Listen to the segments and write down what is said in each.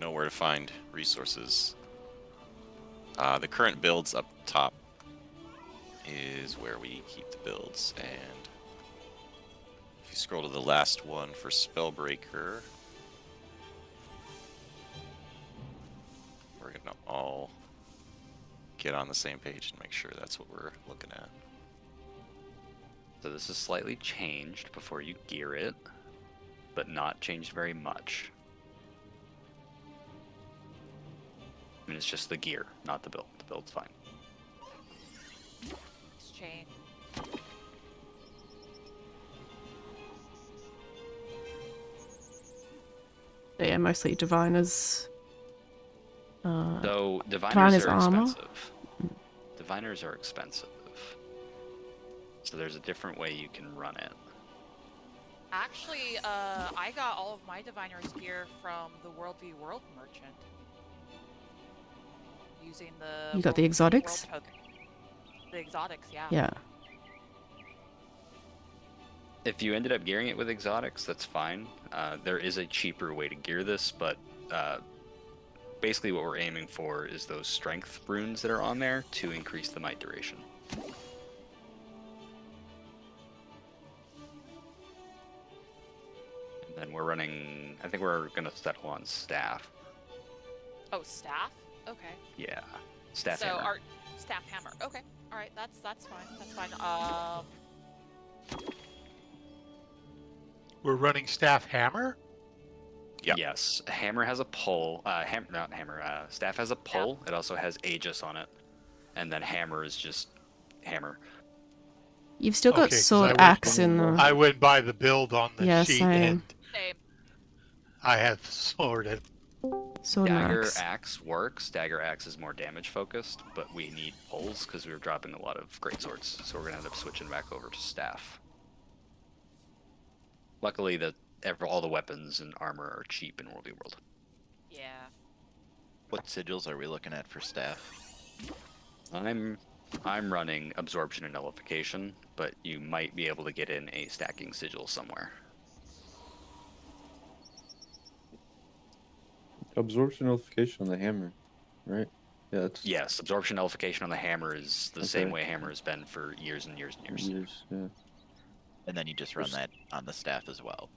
know where to find resources. The current builds up top is where we keep the builds, and if you scroll to the last one for Spellbreaker, we're gonna all get on the same page and make sure that's what we're looking at. So this is slightly changed before you gear it, but not changed very much. I mean, it's just the gear, not the build. The build's fine. Exchange. Yeah, mostly diviners. So diviners Diviner's are armor? expensive. Diviners are expensive. So there's a different way you can run it. Actually, I got all of my diviner's gear from the World v World merchant. Using the You got the World v World exotics? token. The exotics, yeah. Yeah. If you ended up gearing it with exotics, that's fine. There is a cheaper way to gear this, but basically what we're aiming for is those strength runes that are on there to increase the might duration. And then we're running, I think we're going to settle on staff. Oh, staff? Okay. Yeah, staff So hammer. our staff hammer. Okay. All right. That's fine. That's fine. We're running staff hammer? Yep. Yes, hammer has a pull. Staff has a pull. It also has Aegis on it. And then hammer is just hammer. You've still got Okay, 'cause sword I went- axe in the... I went by the build on the Yeah, sheet same. and same. I have sword and Sword and Dagger axe. axe works. Dagger axe is more damage focused, but we need pulls because we were dropping a lot of great swords, so we're gonna end up switching back over to staff. Luckily, all the weapons and armor are cheap in World v World. Yeah. What sigils are we looking at for staff? I'm running absorption and nullification, but you might be able to get in a stacking sigil somewhere. Absorption nullification on the hammer, right? Yeah, that's Yes, absorption nullification on the hammer is the Okay. same way hammer has been for years and years and years. yeah. And then you just run that on the staff as well.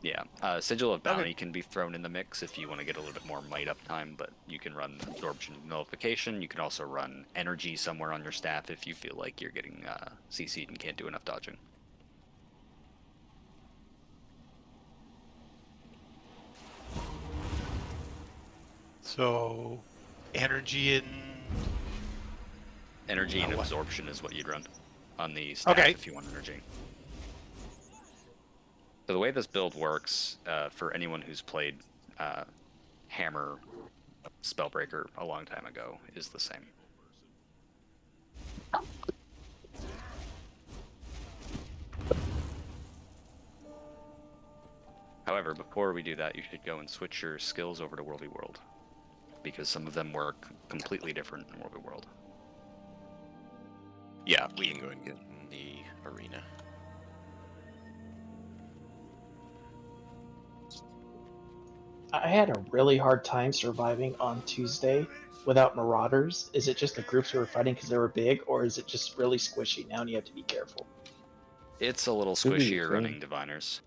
Yeah, Sigil of Bounty can be thrown in the mix if you want to get a little bit more might uptime, but you can run absorption nullification. You can also run energy somewhere on your staff if you feel like you're getting CC'd and can't do enough dodging. so energy and Energy and what? absorption is what you'd run on the staff Okay. if you want energy. So the way this build works, for anyone who's played Hammer Spellbreaker a long time ago, is the same. However, before we do that, you should go and switch your skills over to World v World, because some of them work completely different in World v World. Yeah, we can go and get in the arena. I had a really hard time surviving on Tuesday without marauders. Is it just the groups who were fighting because they were big, or is it just really squishy now and you have to be careful? It's a little Could be the squishier same. running diviners.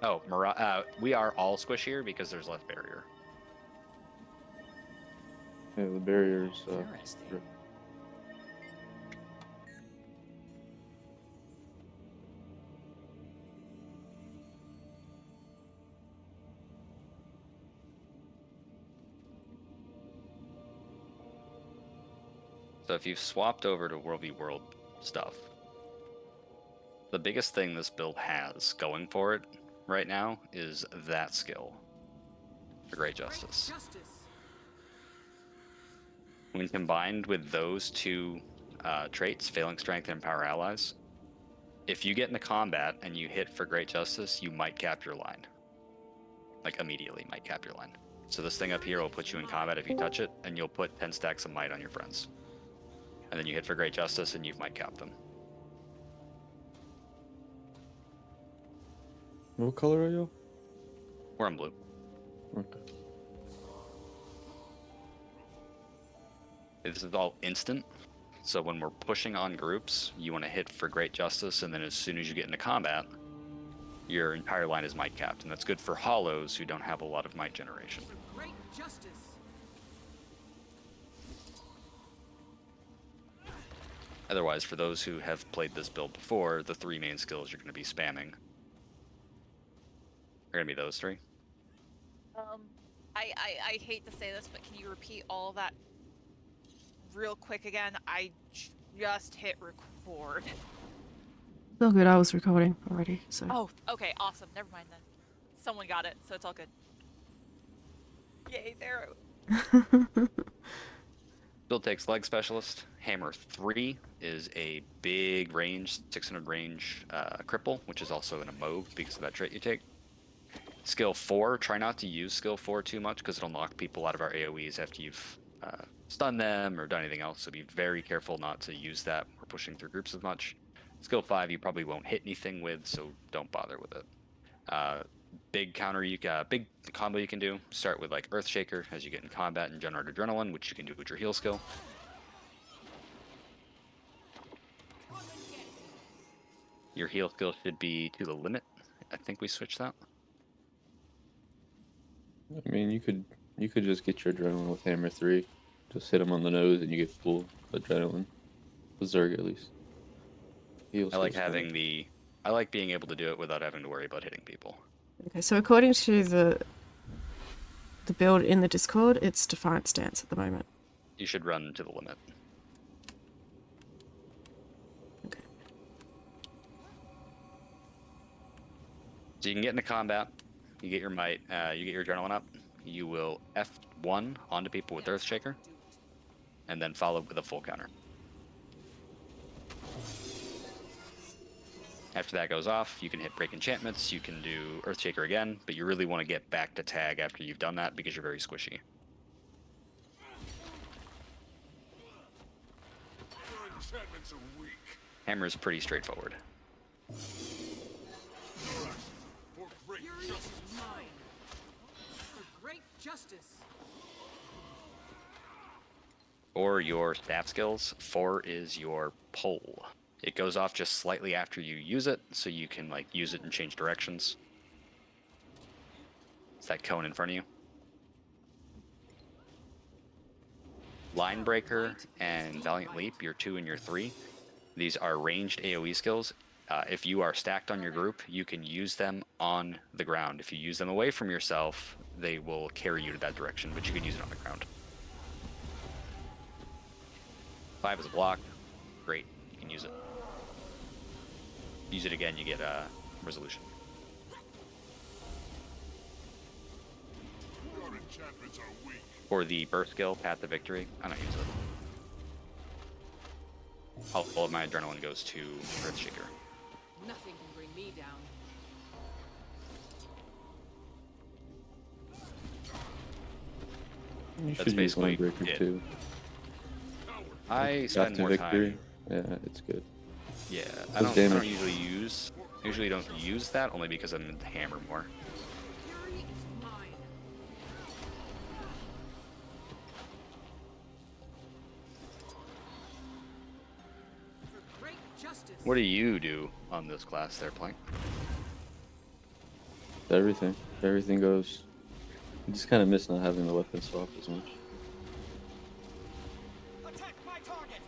Oh, we are all squishier because there's less barrier. Yeah, the barriers. Interesting. So if you've swapped over to World v World stuff, the biggest thing this build has going for it right now is that skill, the Great Justice. When combined with those two traits, Failing Strength and Empower Allies, if you get into combat and you hit for Great Justice, you might cap your line. Like, immediately might cap your line. So this thing up here will put you in combat if you touch it, and you'll put 10 stacks of might on your friends. And then you hit for Great Justice, and you might cap them. What color are you? We're on blue. Okay. This is all instant. So when we're pushing on groups, you want to hit for Great Justice, and then as soon as you get into combat, your entire line is might capped, and that's good for hollows who don't have a lot of might generation. Great justice. Otherwise, for those who have played this build before, the 3 main skills you're going to be spamming are going to be those 3. I hate to say this, but can you repeat all of that real quick again? I just hit record. It's all good. I was recording already, so. Oh, okay, awesome. Never mind then. Someone got it, so it's all good. Yay, there. Build takes Leg Specialist. Hammer 3 is a big range, 600 range cripple, which is also in a mauve because of that trait you take. Skill 4, try not to use skill 4 too much because it'll knock people out of our AoEs after you've stunned them or done anything else, so be very careful not to use that when we're pushing through groups as much. Skill 5 you probably won't hit anything with, so don't bother with it. Big counter, big combo you can do. Start with like Earthshaker as you get in combat and generate adrenaline, which you can do with your heal skill. Your heal skill should be to the limit. I think we switched that. I mean, you could just get your adrenaline with Hammer 3. Just hit him on the nose and you get full adrenaline. Berserk at least. I like being able to do it without having to worry about hitting people. Okay, so according to the build in the Discord, it's Defiant Stance at the moment. You should run to the limit. Okay. So you can get into combat, you get your might, you get your adrenaline up, you will F1 onto people with Earthshaker, and then follow with a full counter. After that goes off, you can hit Break Enchantments, you can do Earthshaker again, but you really want to get back to tag after you've done that because you're very squishy. Hammer is pretty straightforward. Fury is mine. For great justice. Or your staff skills, 4 is your pole. It goes off just slightly after you use it, so you can like use it and change directions. It's that cone in front of you. Line Breaker and Valiant Leap, your 2 and your 3. These are ranged AoE skills. If you are stacked on your group, you can use them on the ground. If you use them away from yourself, they will carry you to that direction, but you can use it on the ground. 5 is a block. Great, you can use it. Use it again, you get resolution. For the burst skill, Path to Victory, I don't use it. All of my adrenaline goes to Earthshaker. Nothing can bring me down. You That's should use basically Spellbreaker it. too. I spend more victory. time. Yeah, it's good. Yeah, Does I don't damage. usually don't use that only because I'm in the hammer more. Fury is mine. For great justice. What do you do on this class there, Plank? Everything. Everything goes. You just kind of miss not having the weapon swap as much. Attack my target.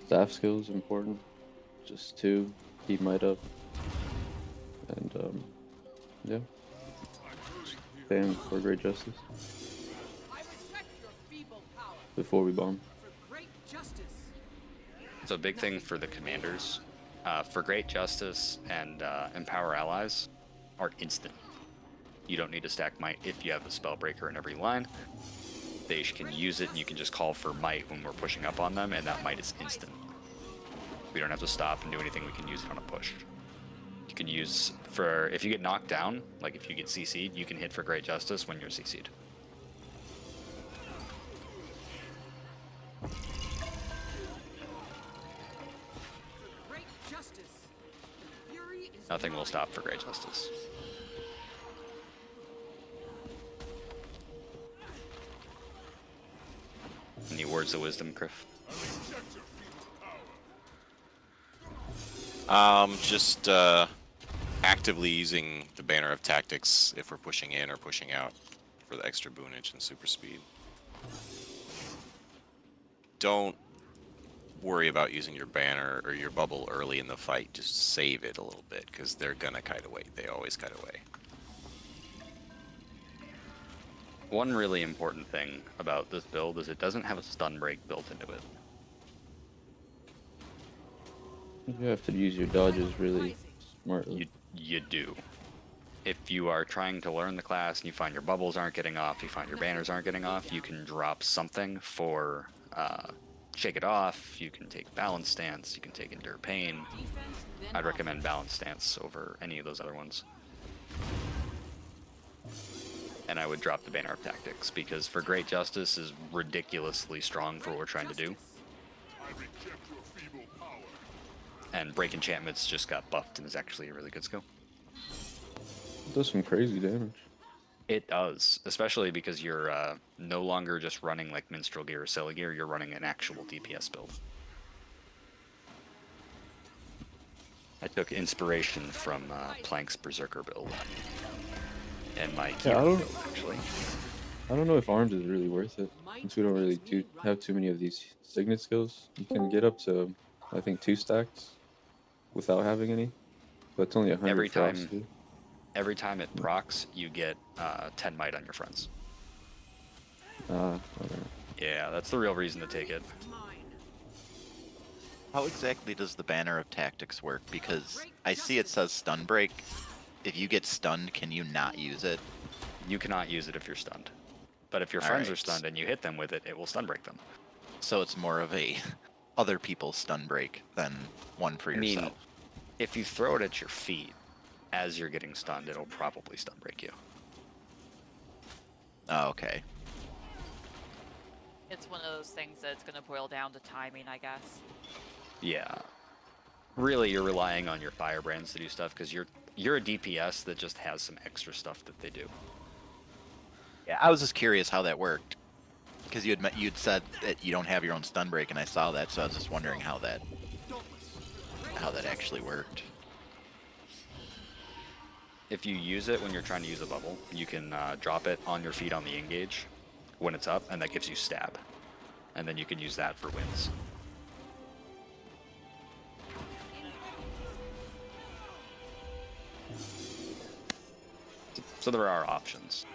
Staff skills important. Just 2. Keep might up. And yeah. Spam for great justice. I respect your feeble power. Before we bomb. For great justice. So a big thing for the commanders, for Great Justice and Empower Allies, are instant. You don't need to stack might if you have a Spellbreaker in every line. They can use it and you can just call for might when we're pushing up on them, and that might is instant. We don't have to stop and do anything, we can use it on a push. You can use for, if you get knocked down, like if you get CC'd, you can hit for Great Justice when you're CC'd. Great justice. Fury is Nothing will stop for Great Justice. Any words of wisdom, Griff? Just actively using the Banner of Tactics if we're pushing in or pushing out for the extra boonage and super speed. Don't worry about using your banner or your bubble early in the fight. Just save it a little bit because they're gonna kite away. They always kite away. One really important thing about this build is it doesn't have a stun break built into it. You have to use your dodges really smartly. You do. If you are trying to learn the class and you find your bubbles aren't getting off, you find your banners aren't getting off, you can drop something for Shake It Off, you can take Balance Stance, you can take Endure Pain. I'd recommend Balance Stance over any of those other ones. And I would drop the Banner of Tactics, because for Great Justice is ridiculously strong for what we're trying to do. And Break Enchantments just got buffed and is actually a really good skill. It does some crazy damage. It does, especially because you're no longer just running like Minstrel Gear or Celly Gear, you're running an actual DPS build. I took inspiration from Plank's Berserker build. And my Yeah, build, actually. I don't know if arms is really worth it, since we don't really have too many of these signet skills. You can get up to, I think, 2 stacks without having any, but it's only 100 Every time- frosty. Every time it procs, you get 10 might on your friends. Okay. Yeah, that's the real reason to take it. How exactly does the Banner of Tactics work? Because I see it says stun break. If you get stunned, can you not use it? You cannot use it if you're stunned. But if your friends are Alright. stunned and you hit them with it, it will stun break them. So it's more of a other people's stun break than one for I mean, yourself. if you throw it at your feet as you're getting stunned, it'll probably stun break you. Oh, okay. It's one of those things that's going to boil down to timing, I guess. Yeah. Really, you're relying on your firebrands to do stuff because you're a DPS that just has some extra stuff that they do. Yeah, I was just curious how that worked. Because you'd said that you don't have your own stun break, and I saw that, so I was just wondering how that actually worked. If you use it when you're trying to use a bubble, you can drop it on your feet on the engage when it's up, and that gives you stab. And then you can use that for wins. So there are options.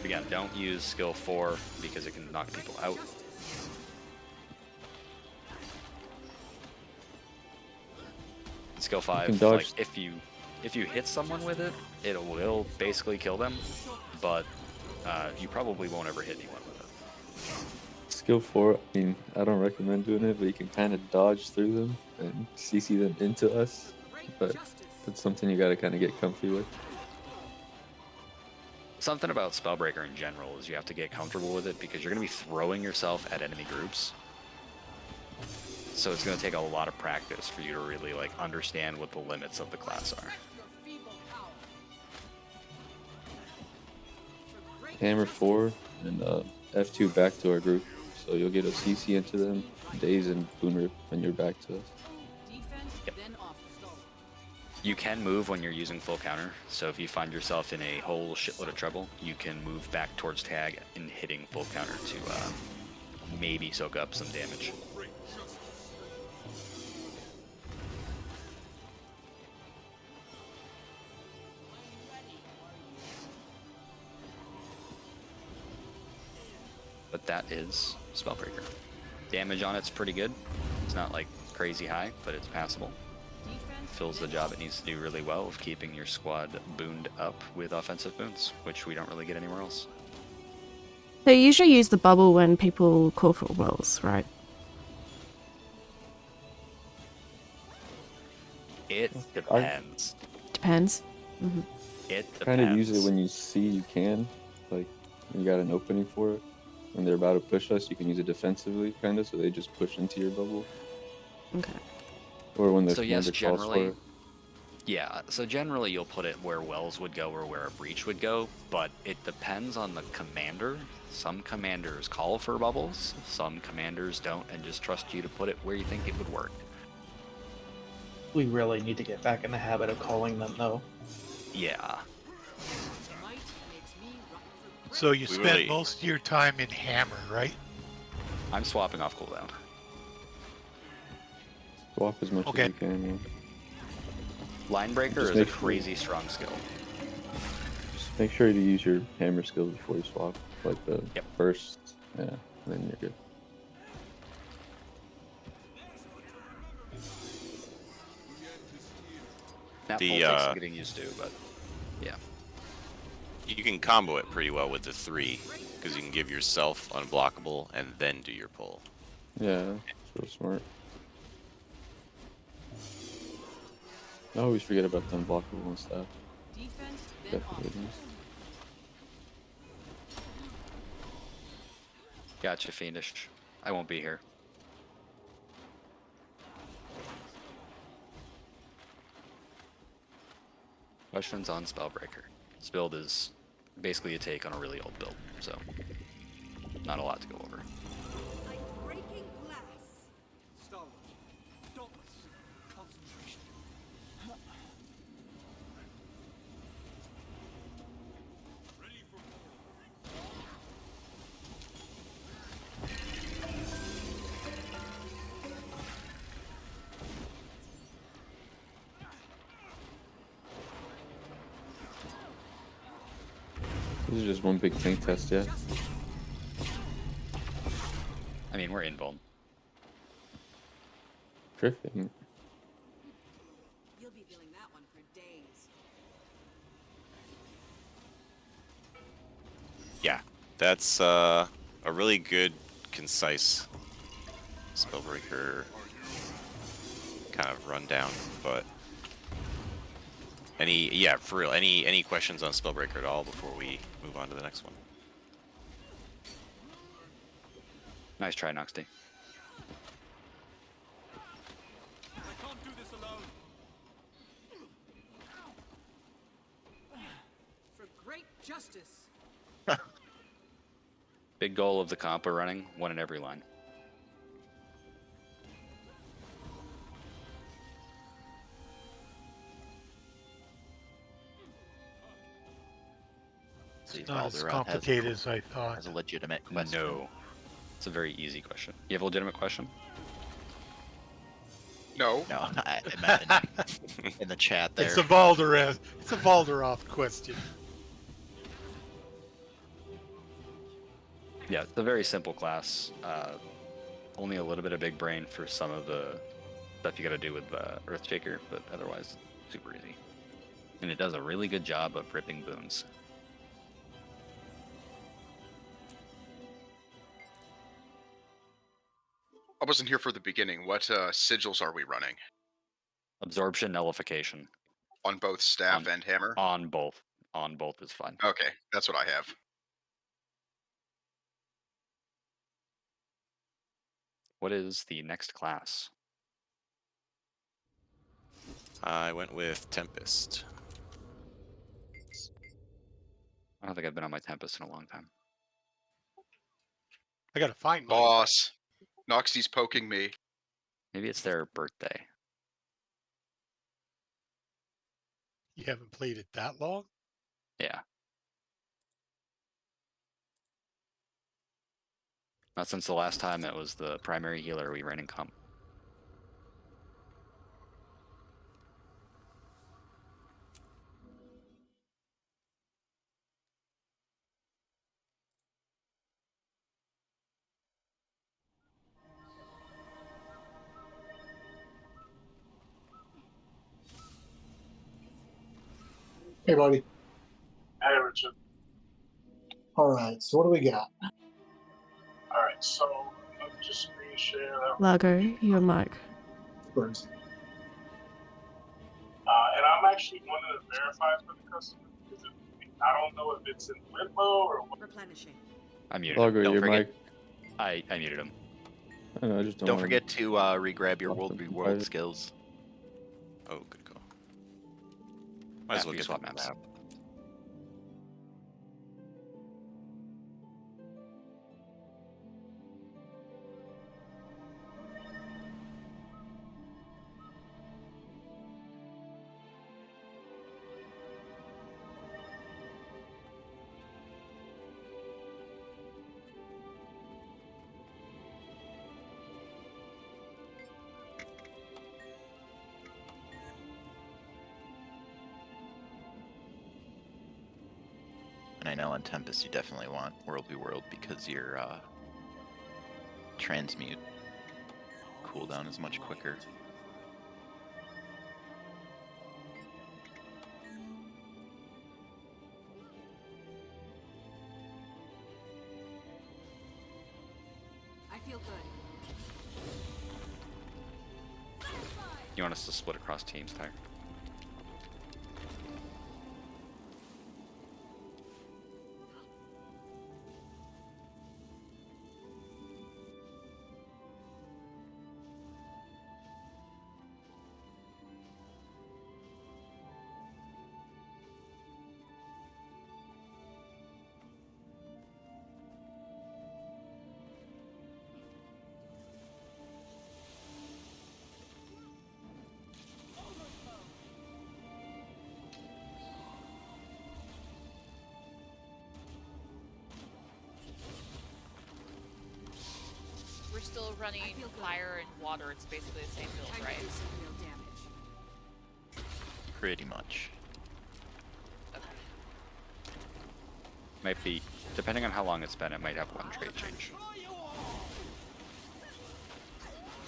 Again, don't use skill 4 because it can knock people out. Skill 5, dodge. like if you hit someone with it, it will basically kill them, but you probably won't ever hit anyone with it. Skill 4, I mean, I don't recommend doing it, but you can kind of dodge through them and CC them into us. But that's something you gotta kind of get comfy with. Something about Spellbreaker in general is you have to get comfortable with it because you're going to be throwing yourself at enemy groups. So it's going to take a lot of practice for you to really like understand what the limits of the class are. Hammer 4 and F2 back to our group, so you'll get a CC into them, Daze and Boon Rip when you're back to us. Yep. You can move when you're using full counter, so if you find yourself in a whole shitload of trouble, you can move back towards tag and hitting full counter to maybe soak up some damage. But that is Spellbreaker. Damage on it's pretty good. It's not like crazy high, but it's passable. Fills the job it needs to do really well of keeping your squad booned up with offensive boons, which we don't really get anywhere else. They usually use the bubble when people call for rolls, right? It depends. Depends. Mm-hmm. It depends. Kind of use it when you see you can, like when you got an opening for it. When they're about to push us, you can use it defensively, kind of, so they just push into your bubble. Okay. Or when the So yes, commander calls for generally, it. yeah. So generally, you'll put it where wells would go or where a breach would go, but it depends on the commander. Some commanders call for bubbles, some commanders don't, and just trust you to put it where you think it would work. We really need to get back in the habit of calling them, though. Yeah. Might makes me run for great So you We spend really- most of your time in hammer, right? I'm swapping off cooldown. Swap as much Okay. as you can. Yeah. Line breaker Just is a make sure- crazy strong skill. Just make sure to use your hammer skills before you swap, like the Yep. burst. Yeah, then you're good. That The, pull takes some uh, getting used to, but yeah. You can combo it pretty well with the 3, because you can give yourself unblockable and then do your pull. Yeah, it's real smart. I always forget about the unblockable and stuff. defense, then Definitely. offense. Gotcha, Fiendish. I won't be here. Questions on Spellbreaker. This build is basically a take on a really old build, so not a lot to go over. Like breaking glass. Stalwart. Dauntless. Concentration. This is just one big tank test, yeah. I mean, we're invuln. Tripping. You'll be feeling that one for days. Yeah, that's a really good, concise Spellbreaker kind of rundown. But for real, any questions on Spellbreaker at all before we move on to the next one? Nice try, Noxty. I can't do this alone. For great justice. Big goal of the comp we're running, one in every line. It's not as Valderon complicated as I thought. has a legitimate question. No. It's a very easy question. You have a legitimate question? No. No, I meant in the chat there. It's a Valderoth question. Yeah, it's a very simple class. Only a little bit of big brain for some of the stuff you gotta do with Earthshaker, but otherwise, super easy. And it does a really good job of ripping boons. I wasn't here for the beginning. What sigils are we running? Absorption, nullification. On both staff On- and hammer? On both. On both is fine. Okay, that's what I have. What is the next class? I went with Tempest. I don't think I've been on my Tempest in a long time. I gotta find mine. Boss. Noxie's poking me. Maybe it's their birthday. You haven't played it that long? Yeah. Not since the last time it was the primary healer we ran in comp. Hey, buddy. Hey, Richard. All right, so what do we got? All right, so let me just screen share that. Lago, your mic. First. And I'm actually wanting to verify for the customer because I don't know if it's in limbo or what. Replenishing. I muted Logger, him. Don't your forget- mic. I muted him. I don't know, I just don't Don't wanna forget to re-grab your lock world them v from world private. skills. Oh, good call. Might as well you get swap the maps. map. And I know on Tempest you definitely want world v world because your transmute cooldown is much quicker. I feel good. You want us to split across teams, Tyre? We're still running fire and water. It's basically the same build, Time right? to do some real damage. Pretty much. Might be, depending on how long it's been, it might have one trait change. You'll be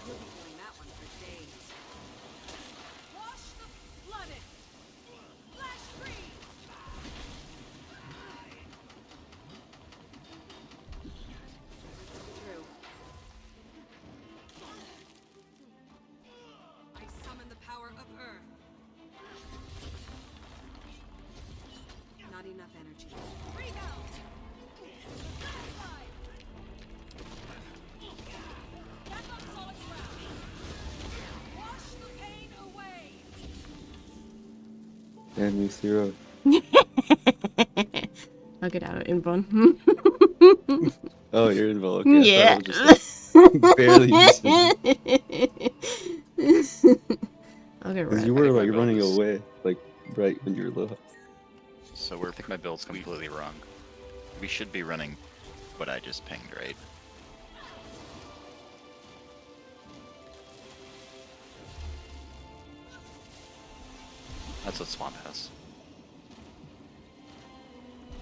feeling that one for days. Wash the flooded. Flash free. Through. I summon the power of Earth. Not enough energy. Bring out. Back on solid ground. Wash the pain away. And me 0. I'll get out of Inbon. Oh, you're involved. Okay, Yeah. I thought it was just like barely missing. I'll get Because right. you I were think my like build running is- away, like right when you were low. So I think my build's completely wrong. we should be running what I just pinged, right? That's what Swamp has.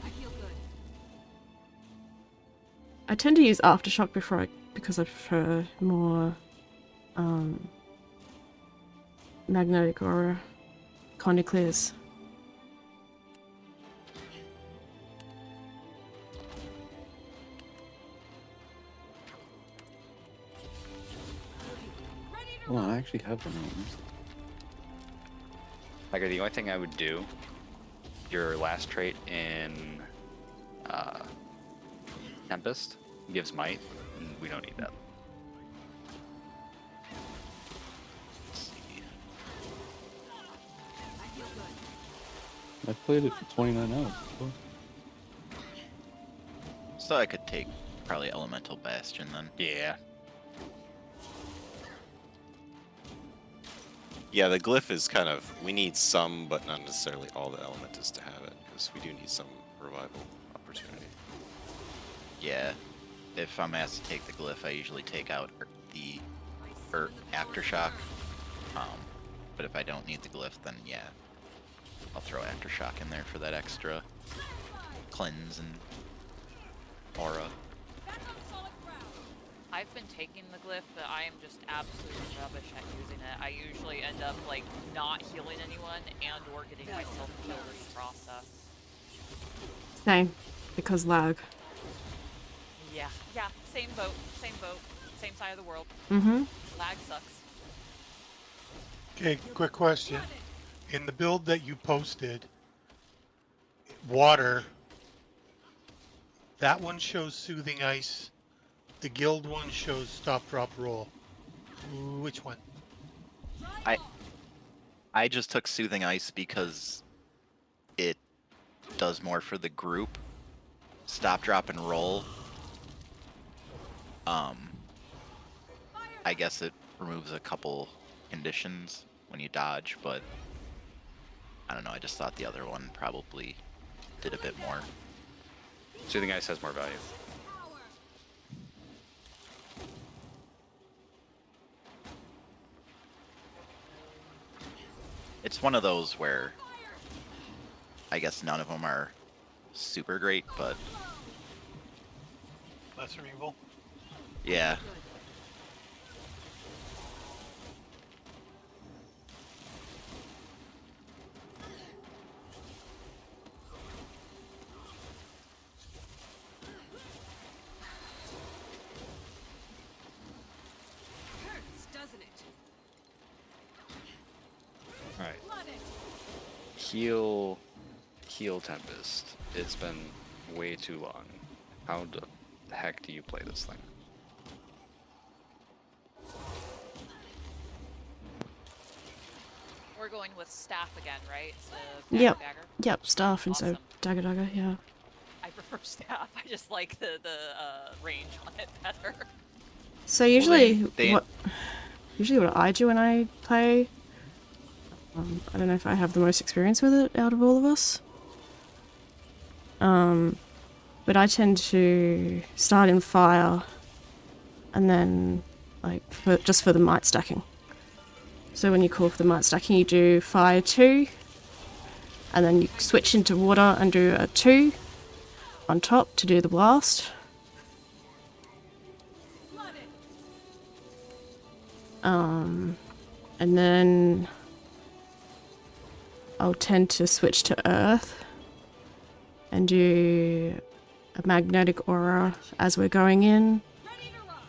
I feel good. I tend to use Aftershock because I prefer more magnetic aura kind of clears. Oh, I actually have one of them. Like, the only thing I would do, your last trait in Tempest gives might, and we don't need that. Let's see. I feel good. I've played it for 29 hours before. So I could take probably Elemental Bastion then. Yeah. Yeah, the glyph is kind of, we need some, but not necessarily all the elementals to have it, because we do need some revival opportunity. Yeah. If I'm asked to take the glyph, I usually take out the Aftershock. But if I don't need the glyph, then yeah, I'll throw Aftershock in there for that extra cleanse and aura. I've been taking the glyph, but I am just absolutely rubbish at using it. I usually end up like not healing anyone and or getting myself killed in the process. Same, because lag. Yeah, same boat, same side of the world. Mm-hmm. Lag sucks. Okay, quick question. In the build that you posted, water, that one shows Soothing Ice The guild one shows stop, drop, roll. Which one? I just took Soothing Ice because it does more for the group. Stop, drop, and roll. I guess it removes a couple conditions when you dodge, but I don't know. I just thought the other one probably did a bit more. Soothing Ice has more value. It's one of those where I guess none of them are super great, but Lesser evil. yeah. Hurts, doesn't it? All right. Flood it. Heal Tempest. It's been way too long. How the heck do you play this thing? We're going with staff again, right? So Yep. dagger. Yep, staff instead Awesome. of dagger, yeah. I prefer staff. I just like the range on it better. So usually, they- usually what I do when I play, I don't know if I have the most experience with it out of all of us. But I tend to start in fire, and then just for the might stacking. So when you call for the might stacking, you do fire 2, and then you switch into water and do a 2 on top to do the blast. Flood it. And then I'll tend to switch to earth and do a magnetic aura as we're going in, Ready to rock.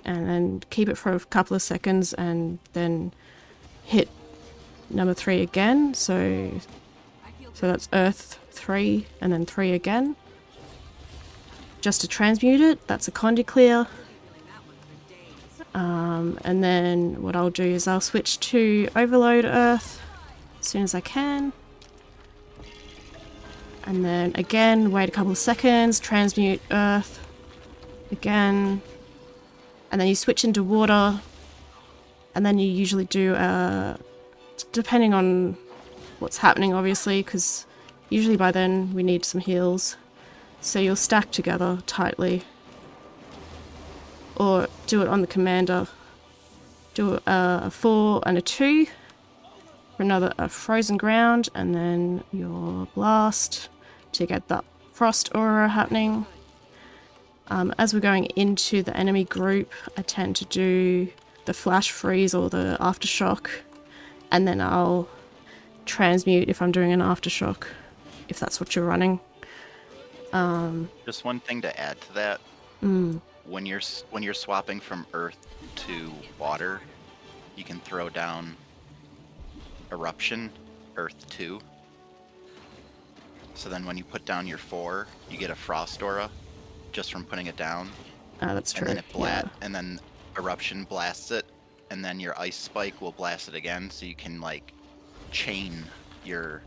and then keep it for a couple of seconds and then hit number 3 again. So that's earth 3 and then 3 again. Just to transmute it, that's a condi clear. And then what I'll do is I'll switch to overload earth as soon as I can. And then again, wait a couple of seconds, transmute earth again. And then you switch into water. And then you usually do, depending on what's happening obviously, because usually by then we need some heals. So you'll stack together tightly. Or do it on the commander. Do a 4 and a 2 for a frozen ground, and then your blast to get that frost aura happening. As we're going into the enemy group, I tend to do the flash freeze or the aftershock, and then I'll transmute if I'm doing an aftershock, if that's what you're running. Just one thing to add to that. When you're swapping from earth to water, you can throw down eruption, earth 2. So then when you put down your 4, you get a frost aura just from putting it down. That's true. And then and then eruption blasts it, and then your ice spike will blast it again, so you can like chain your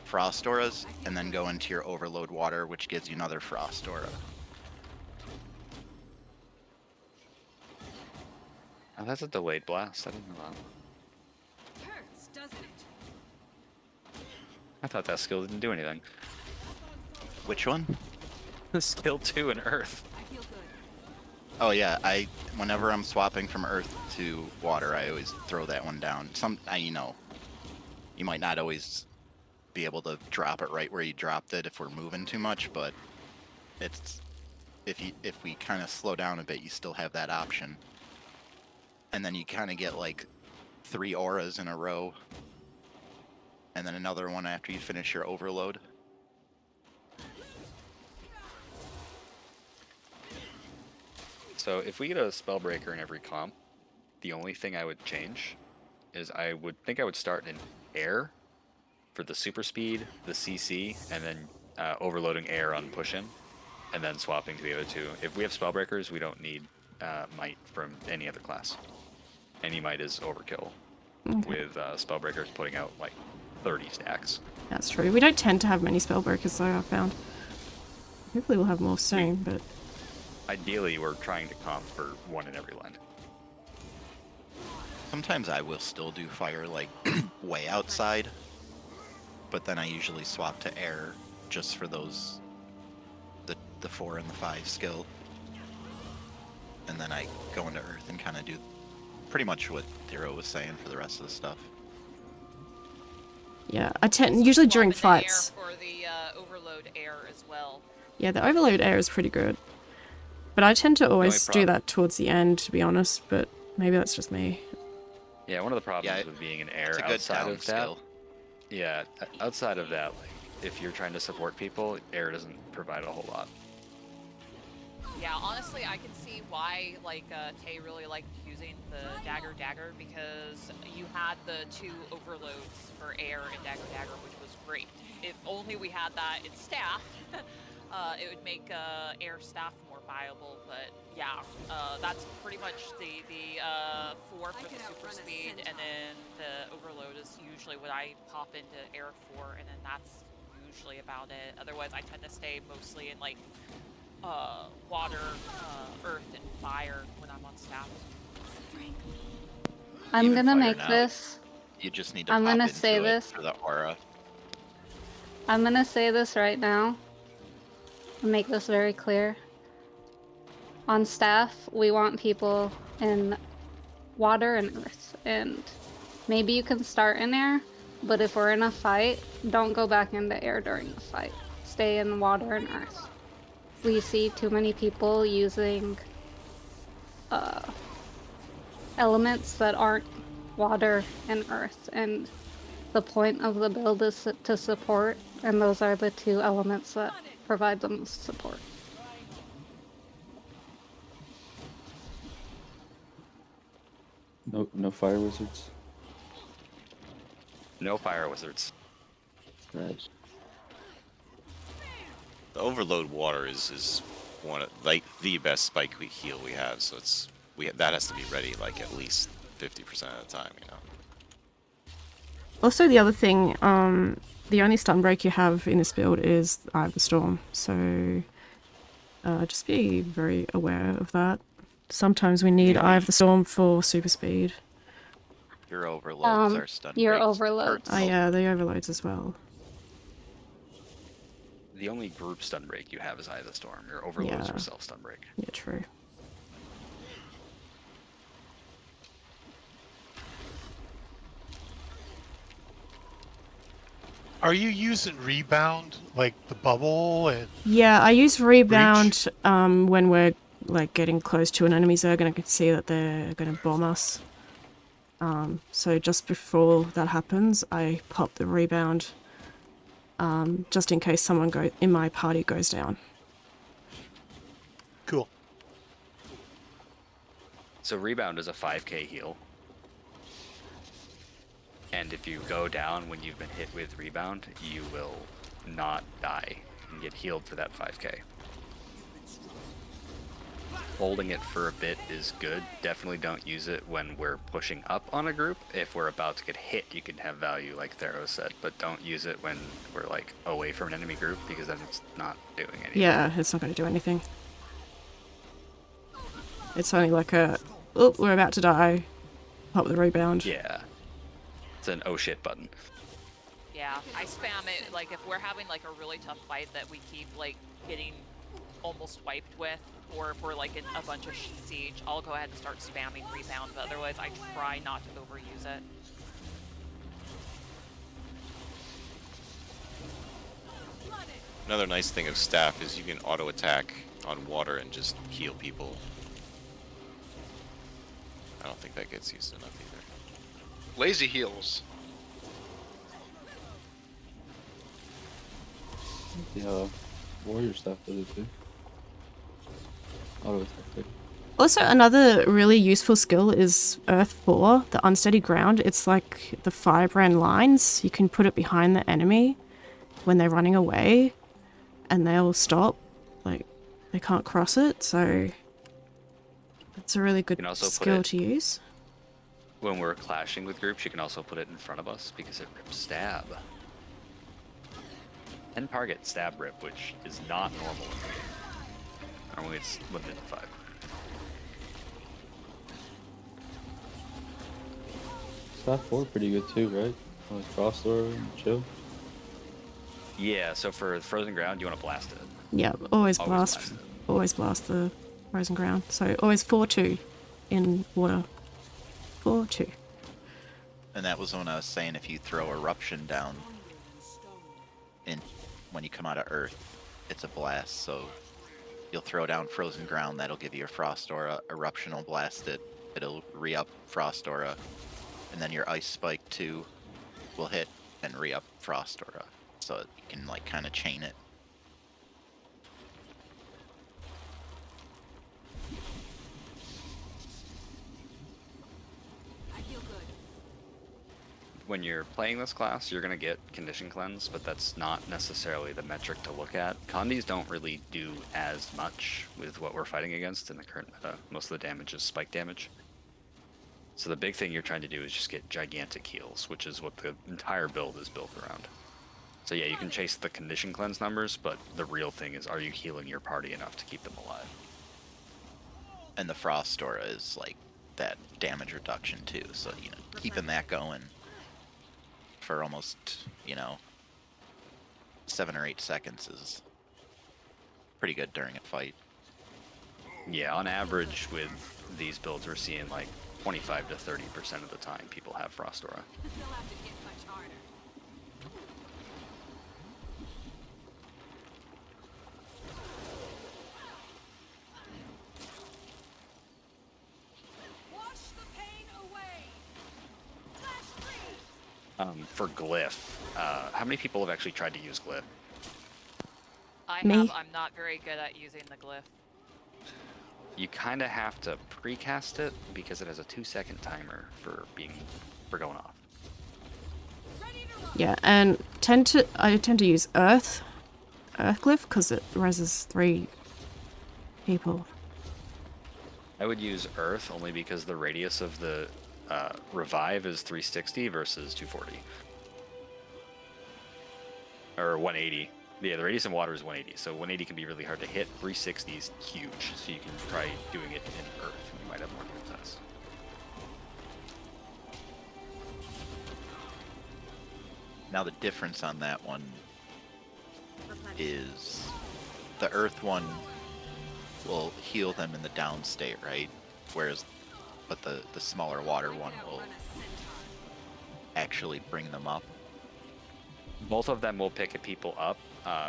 frost auras and then go into your overload water, which gives you another frost aura. Oh, that's a delayed blast. I didn't know that. Hurts, doesn't it? I thought that skill didn't do anything. Which one? Skill 2 in Earth. I feel good. Oh yeah, whenever I'm swapping from earth to water, I always throw that one down. You might not always be able to drop it right where you dropped it if we're moving too much, but it's if we kind of slow down a bit, you still have that option. And then you kind of get like 3 auras in a row, and then another one after you finish your overload. So if we get a Spellbreaker in every comp, the only thing I would change is I would start in air for the super speed, the CC, and then overloading air on push-in. and then swapping to the other two. If we have Spellbreakers, we don't need might from any other class. Any might is overkill. Okay. With Spellbreakers putting out like 30 stacks. That's true. We don't tend to have many Spellbreakers, though, I've found. Hopefully we'll have more soon, but... Ideally, we're trying to comp for one in every land. Sometimes I will still do fire like way outside, but then I usually swap to air just for those the 4 and the 5 skill, and then I go into earth and kind of do pretty much what Thero was saying for the rest of the stuff. Yeah, I tend usually during fights. For the overload air as well. Yeah, the overload air is pretty good, but I tend to always do that towards the end, to be honest. But maybe that's just me. Yeah, one of the problems with being an air outside of that. Yeah, outside of that, like if you're trying to support people, air doesn't provide a whole lot. Yeah, honestly, I can see why like Tay really liked using the dagger because you had the 2 overloads for air and dagger, which was great. If only we had that in staff, it would make air staff more viable. But yeah, that's pretty much the 4 for the super speed, and then the overload is usually what I pop into air for, and then that's usually about it. Otherwise, I tend to stay mostly in like water, earth, and fire when I'm on staff. I'm gonna make this. You just need to I'm pop gonna into say it this. for the aura. I'm gonna say this right now. And make this very clear. On staff, we want people in water and earth, and maybe you can start in air, but if we're in a fight, don't go back into air during the fight. Stay in water and earth. We see too many people using elements that aren't water and earth, and the point of the build is to support, and those are the 2 elements that provide the most support. No fire wizards. No fire wizards. Right. The overload water is one of like the best spike heal we have, so that has to be ready like at least 50% of the time, you know. Also, the other thing, the only stun break you have in this build is Eye of the Storm, so just be very aware of that. Sometimes we need Eye of the Storm for super speed. Your overloads are stun Your breaks overloads. Oh yeah, the overloads as well. The only group stun break you have is Eye of the Storm. Your overloads are self stun break. Yeah, true. Are you using rebound, like the bubble and... Yeah, I use rebound when we're like getting close to an enemy zerg and I can see that they're going to bomb us. So just before that happens, I pop the rebound, just in case someone in my party goes down. Cool. So rebound is a 5k heal. And if you go down when you've been hit with rebound, you will not die and get healed for that 5k. Holding it for a bit is good. Definitely don't use it when we're pushing up on a group. If we're about to get hit, you can have value, like Thero said, but don't use it when we're like away from an enemy group, because then it's not doing anything. Yeah, it's not going to do anything. It's only like a, oh, we're about to die. Pop the rebound. Yeah. It's an oh shit button. Yeah, I spam it, like, if we're having, like, a really tough fight that we keep, like, getting almost wiped with, or if we're, like, in a bunch of siege, I'll go ahead and start spamming rebound, but otherwise I try not to overuse it. Another nice thing of staff is you can auto attack on water and just heal people. I don't think that gets used enough either. Lazy heals. Yeah, warrior stuff does it too. Auto attack too. Also, another really useful skill is Earth 4, the unsteady ground. It's like the firebrand lines. You can put it behind the enemy when they're running away, and they'll stop. Like, they can't cross it, so it's a really good can also put skill it- to use. When we're clashing with groups, you can also put it in front of us because it rips stab. 10 target stab rip, which is not normal in the game. Normally it's limited to 5. Staff 4 pretty good too, right? Like Frost Aura and chill. Yeah, so for Frozen Ground, you want to blast it. Yeah, always Always blast. blast it. Always blast the frozen ground. So always 4-2 in water. 4-2. And that was when I was saying if you throw Eruption down in when you come out of Earth, it's a blast. So you'll throw down Frozen Ground, that'll give you a Frost Aura. Eruption will blast it, it'll re-up Frost Aura. And then your Ice Spike 2 will hit and re-up Frost Aura. So you can like kind of chain it. I feel good. When you're playing this class, you're going to get Condition Cleanse, but that's not necessarily the metric to look at. Condis don't really do as much with what we're fighting against in the current meta. Most of the damage is spike damage. So the big thing you're trying to do is just get gigantic heals, which is what the entire build is built around. So yeah, you can chase the Condition Cleanse numbers, but the real thing is, are you healing your party enough to keep them alive? And the Frost Aura is like that damage reduction too. So, you know, keeping that going for almost, 7 or 8 seconds is pretty good during a fight. Yeah, on average with these builds, we're seeing like 25 to 30% of the time people have Frost Aura. They'll have to hit much harder. Wash the pain away. Flash freeze. For Glyph, how many people have actually tried to use Glyph? Me? I'm not very good at using the glyph. You kind of have to precast it because it has a 2-second timer for going off. Yeah, and I tend to use Earth Glyph because it reses 3 people. I would use Earth only because the radius of the revive is 360 versus 240. Or 180. Yeah, the radius in water is 180, so 180 can be really hard to hit. 360 is huge, so you can try doing it in Earth. You might have more success. Now the difference on that one is the Earth one will heal them in the down state, right? But the smaller water one will actually bring them up. Both of them will pick people up.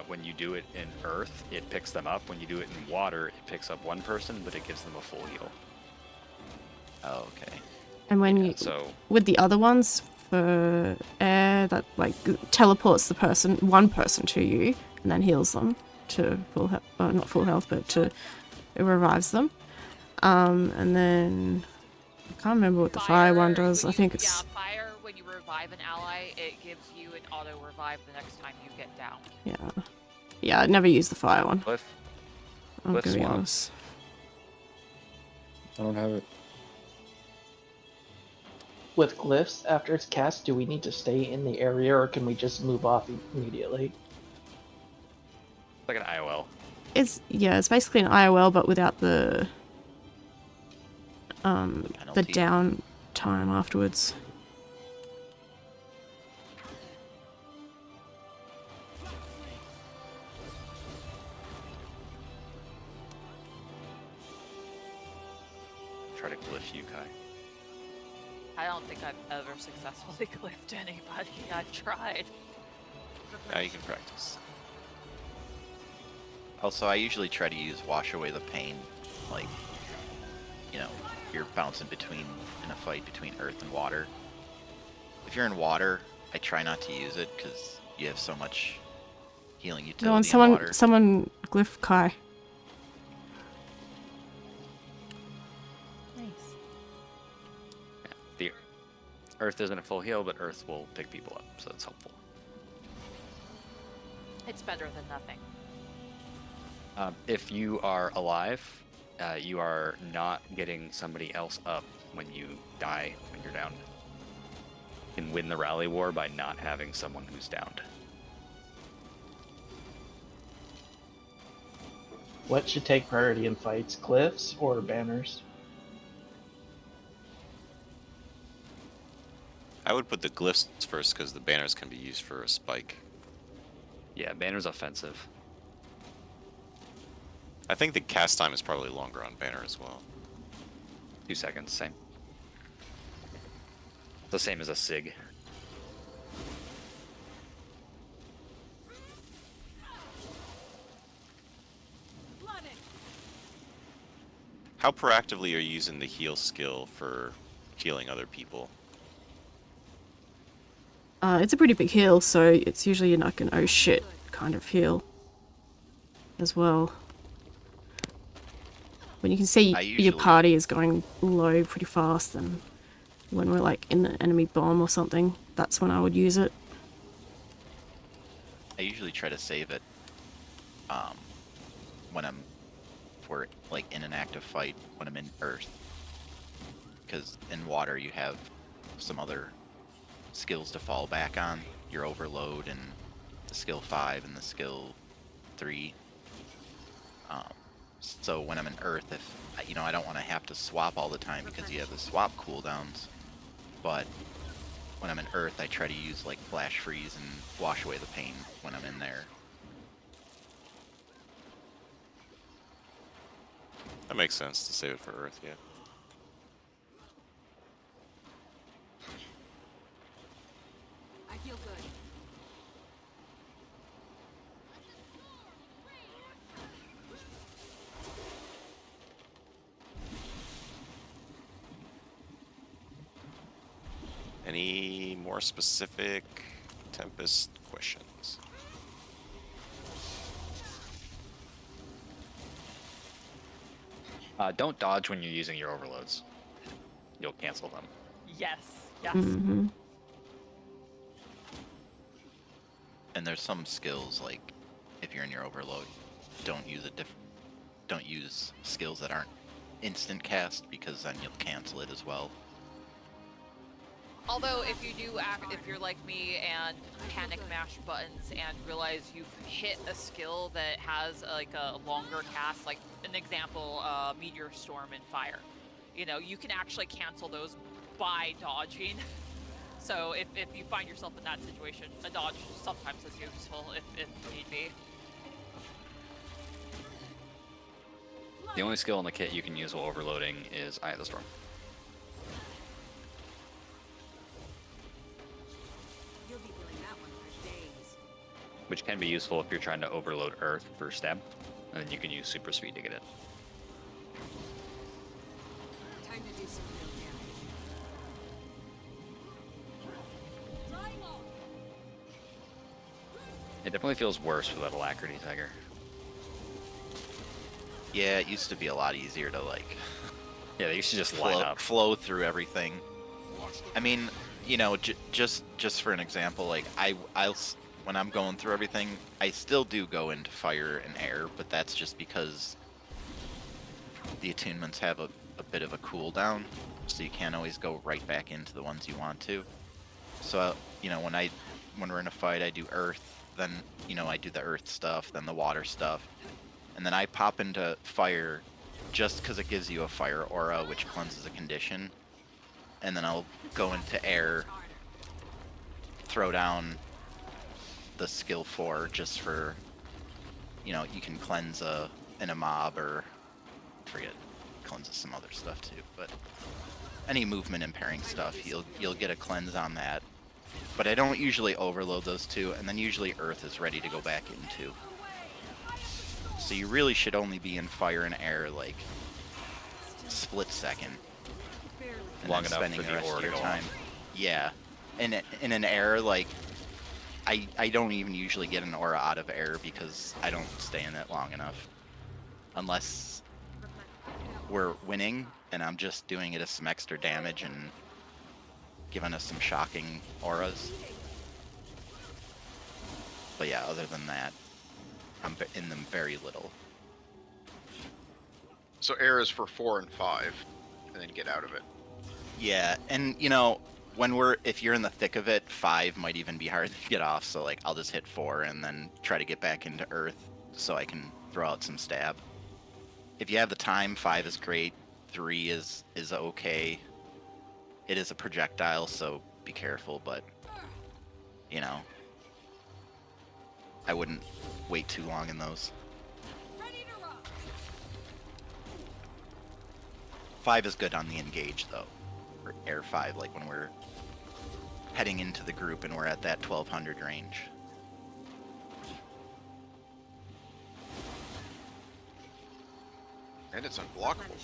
When you do it in Earth, it picks them up. When you do it in water, it picks up one person, but it gives them a full heal. Oh, okay. And when Yeah, so with the other ones for air, that like teleports one person to you and then heals them to full health, not full health, but it revives them. And then I can't remember what the fire one does. I think it's Yeah, fire, when you revive an ally, it gives you an auto revive the next time you get down. yeah. I never use the fire one. Glyph. I'm Glyph gonna be swap. honest. I don't have it. With glyphs, after it's cast, do we need to stay in the area or can we just move off immediately? Like an IOL. It's basically an IOL but without the penalty. down time afterwards. Try to glyph you, Kai. I don't think I've ever successfully glyphed anybody. I've tried. Now you can practice. Also, I usually try to use Wash Away the Pain, like, you're bouncing in a fight between earth and water. If you're in water, I try not to use it because you have so much healing utility Go on, in water. someone glyph Kai. The Earth isn't a full heal, but Earth will pick people up, so that's helpful. It's better than nothing. If you are alive, you are not getting somebody else up when you die, when you're down. You can win the rally war by not having someone who's downed. What should take priority in fights, glyphs or banners? I would put the glyphs first because the banners can be used for a spike. Yeah, banner's offensive. I think the cast time is probably longer on banner as well. 2 seconds, same. The same as a SIG. How proactively are you using the heal skill for healing other people? It's a pretty big heal, so it's usually like an oh shit kind of heal as well. When you can see your party is going low pretty fast, and when we're like in the enemy bomb or something, that's when I would use it. I usually try to save it when we're like in an active fight, when I'm in Earth. Because in water you have some other skills to fall back on. Your overload and the skill 5 and the skill 3. So when I'm in Earth, if I don't want to have to swap all the time because you have the swap cooldowns, but when I'm in Earth, I try to use like flash freeze and wash away the pain when I'm in there. That makes sense to save it for Earth, yeah. I feel good. Any more specific Tempest questions? Don't dodge when you're using your overloads. You'll cancel them. Yes. Yes. Mm-hmm. And there's some skills like if you're in your overload, don't use skills that aren't instant cast because then you'll cancel it as well. Although if you do act, if you're like me and panic mash buttons and realize you've hit a skill that has like a longer cast, like an example, Meteor Storm and Fire, you can actually cancel those by dodging. So if you find yourself in that situation, a dodge sometimes is useful if need be. The only skill in the kit you can use while overloading is Eye of the Storm. You'll be feeling that one for days. Which can be useful if you're trying to overload Earth for stab, and then you can use super speed to get it. Time to do some real damage. It definitely feels worse without Alacrity, Tiger. Yeah, it used to be a lot easier to like Yeah, they used to just line up. flow through everything. I mean, just for an example, like I'll when I'm going through everything, I still do go into fire and air, but that's just because the attunements have a bit of a cooldown, so you can't always go right back into the ones you want to. So when we're in a fight, I do earth, then I do the earth stuff, then the water stuff, and then I pop into fire just because it gives you a fire aura which cleanses a condition, and then I'll go into air, throw down the skill 4 just for you can cleanse in a mob, or I forget, cleanses some other stuff too, but any movement impairing stuff you'll get a cleanse on that. But I don't usually overload those two, and then usually earth is ready to go back into. So you really should only be in fire and air like split second, and Long then enough spending for the the rest aura of to your go time. off. Yeah, in an air, like I don't even usually get an aura out of air because I don't stay in it long enough, unless we're winning and I'm just doing it as some extra damage and giving us some shocking auras. But yeah, other than that, I'm in them very little. So air is for 4 and 5, and then get out of it. Yeah, and if you're in the thick of it, 5 might even be hard to get off. So like, I'll just hit 4 and then try to get back into Earth so I can throw out some stab. If you have the time, 5 is great. 3 is okay. It is a projectile, so be careful. But I wouldn't wait too long in those. 5 is good on the engage though, or air 5, like when we're heading into the group and we're at that 1200 range. And it's unblockable.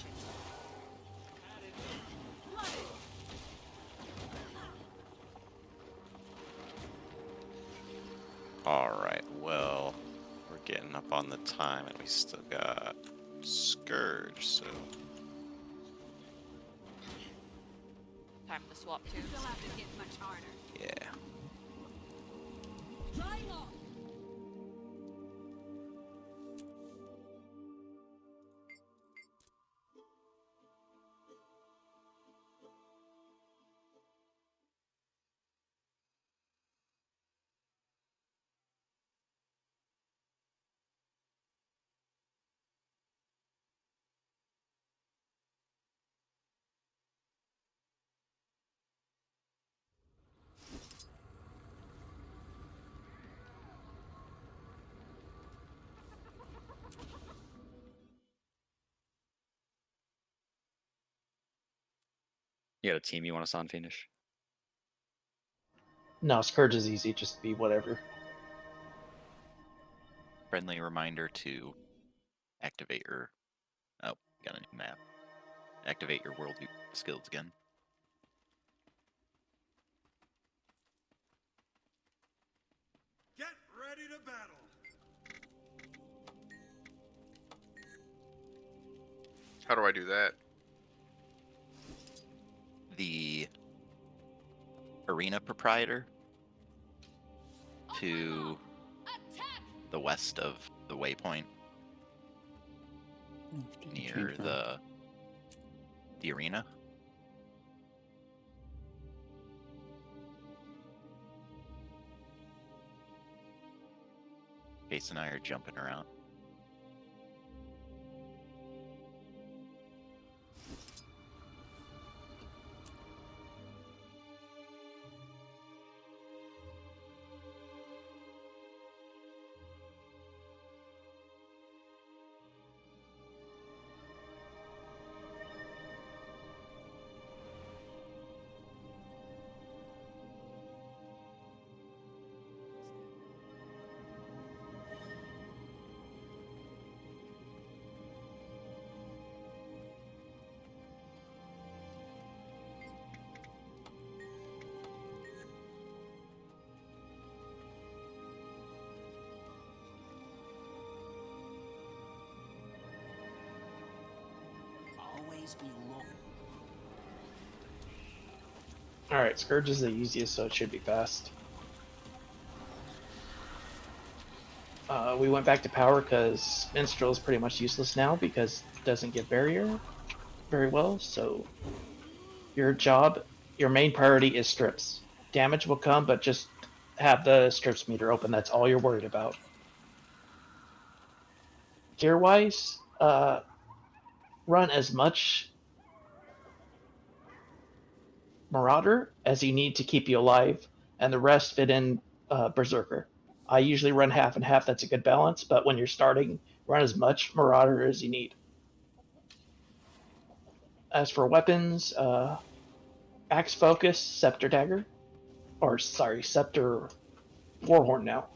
Alright, well, we're getting up on the time and we still got Scourge, so Time to swap tunes. yeah. You got a team you want us on, Fiendish? No, Scourge is easy. Just be whatever. Friendly reminder to activate your... Oh, got a new map. Activate your worldview skills again. Get ready to battle. How do I do that? The arena proprietor to the west of the waypoint near the arena. Case and I are jumping around. Alright, Scourge is the easiest, so it should be fast. We went back to power because Minstrel is pretty much useless now because it doesn't get barrier very well, so your main priority is strips. Damage will come, but just have the strips meter open, that's all you're worried about. Gear-wise, run as much Marauder as you need to keep you alive, and the rest fit in Berserker. I usually run half and half, that's a good balance, but when you're starting, run as much Marauder as you need. As for weapons, Axe Focus, Scepter Dagger, Scepter Warhorn now.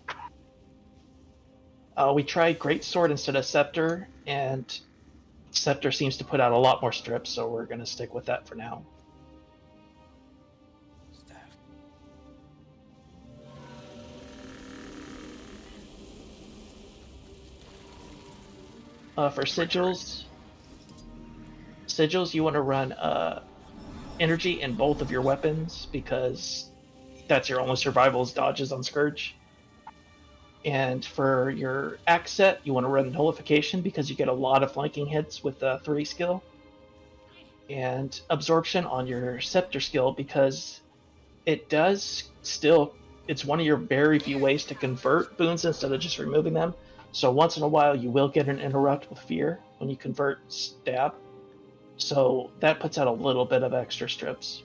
We tried Greatsword instead of Scepter, and Scepter seems to put out a lot more strips, so we're going to stick with that for now. For sigils, you want to run energy in both of your weapons because that's your only survival is dodges on Scourge. And for your axe set, you want to run Nullification because you get a lot of flanking hits with the 3 skill. And Absorption on your Scepter skill because it does still, it's one of your very few ways to convert boons instead of just removing them. So once in a while you will get an interrupt with Fear when you convert Stab. So that puts out a little bit of extra strips.